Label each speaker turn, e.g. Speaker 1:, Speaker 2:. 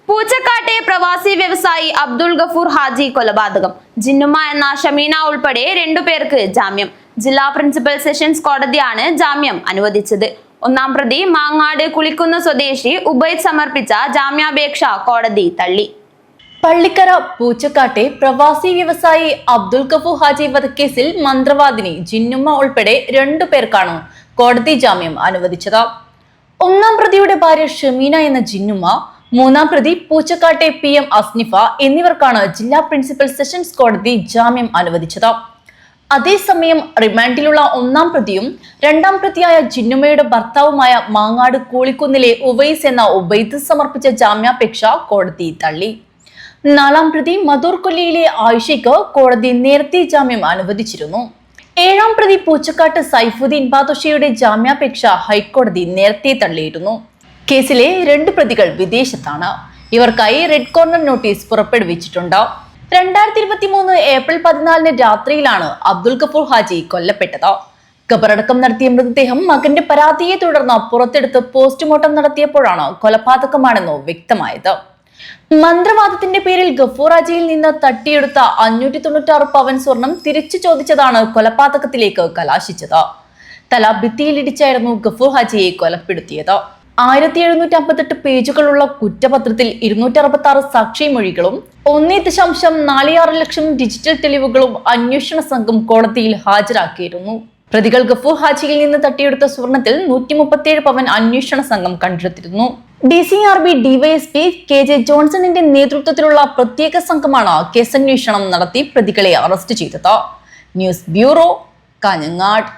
Speaker 1: പൂച്ചക്കാട്ടെ പ്രവാസി വ്യവസായി അബ്ദുൾ ഗഫൂർ ഹാജി കൊലപാതകം. ജിന്നുമ്മ എന്ന ഷമീന ഉൾപ്പെടെ 2 പേർക്ക് ജാമ്യം. ജില്ലാ പ്രിൻസിപ്പൽ സെഷൻസ് കോടതിയാണ് ജാമ്യം അനുവദിച്ചത്. ഒന്നാം പ്രതി മാങ്ങാട് കുളിക്കുന്ന് സ്വദേശി ഉബൈദ് സമർപ്പിച്ച ജാമ്യാപേക്ഷ കോടതി തള്ളി.
Speaker 2: പള്ളിക്കര പൂച്ചക്കാട്ടെ പ്രവാസി വ്യവസായി അബ്ദുൾ ഗഫൂർ ഹാജി വധക്കേസിൽ മന്ത്രവാദിനി ജിന്നുമ്മ ഉൾപ്പെടെ 2 പേർക്കാണ് കോടതി ജാമ്യം അനുവദിച്ചത്. ഒന്നാം പ്രതിയുടെ ഭാര്യ ഷമീന എന്ന ജിന്നുമ്മ, മൂന്നാം പ്രതി പൂച്ചക്കാട്ടെ PM അസ്നിഫ എന്നിവർക്കാണ് ജില്ലാ പ്രിൻസിപ്പൽ സെഷൻസ് കോടതി ജാമ്യം അനുവദിച്ചത്. അതേസമയം റിമാൻഡിലുള്ള ഒന്നാം പ്രതിയും രണ്ടാം പ്രതിയായ ജിന്നുമ്മയുടെ ഭർത്താവുമായ മാങ്ങാട് കൂളിക്കുന്നിലെ ഉവൈസ് എന്ന ഉബൈദ് സമർപ്പിച്ച ജാമ്യാപേക്ഷ കോടതി തള്ളി. നാലാം പ്രതി മധൂർ കൊല്ലിയിലെ ആയിഷയ്ക്ക് കോടതി നേരത്തെ ജാമ്യം അനുവദിച്ചിരുന്നു. ഏഴാം പ്രതി പൂച്ചക്കാട്ട് സൈഫുദ്ദീൻ ബാദുഷയുടെ ജാമ്യാപേക്ഷ ഹൈക്കോടതി നേരത്തെ തള്ളിയിരുന്നു. കേസിലെ 2 പ്രതികൾ വിദേശത്താണ്. ഇവർക്കായി റെഡ് കോർണർ നോട്ടീസ് പുറപ്പെടുവിച്ചിട്ടുണ്ട്. 2023 ഏപ്രിൽ 14 രാത്രിയിലാണ് അബ്ദുൾ ഗഫൂർ ഹാജി കൊല്ലപ്പെട്ടത്. ഖബറടക്കം നടത്തിയ മൃതദേഹം മകന്റെ പരാതിയെ തുടർന്ന് പുറത്തെടുത്ത് പോസ്റ്റ്മോർട്ടം നടത്തിയപ്പോഴാണ് കൊലപാതകമാണെന്ന് വ്യക്തമായത്. മന്ത്രവാദത്തിന്റെ പേരിൽ ഗഫൂർ ഹാജിയിൽ നിന്ന് തട്ടിയെടുത്ത 596 പവൻ സ്വർണം തിരിച്ചു ചോദിച്ചതാണ് കൊലപാതകത്തിലേക്ക് കലാശിച്ചത്. തല ഭിത്തിയിലിടിച്ചായിരുന്നു ഗഫൂർ ഹാജിയെ കൊലപ്പെടുത്തിയത്. 1758 പേജുകളുള്ള കുറ്റപത്രത്തിൽ 266 സാക്ഷിമൊഴികളും 1.46 ലക്ഷം ഡിജിറ്റൽ തെളിവുകളും അന്വേഷണ സംഘം കോടതിയിൽ ഹാജരാക്കിയിരുന്നു. പ്രതികൾ ഗഫൂർ ഹാജിയിൽ നിന്ന് തട്ടിയെടുത്ത സ്വർണത്തിൽ 137 പവൻ അന്വേഷണ സംഘം കണ്ടെടുത്തിരുന്നു. DCRB DYSP KJ ജോൺസണിന്റെ നേതൃത്വത്തിലുള്ള പ്രത്യേക സംഘമാണ് കേസന്വേഷണം നടത്തി പ്രതികളെ അറസ്റ്റ് ചെയ്തത്. News bureau, Kanhangad.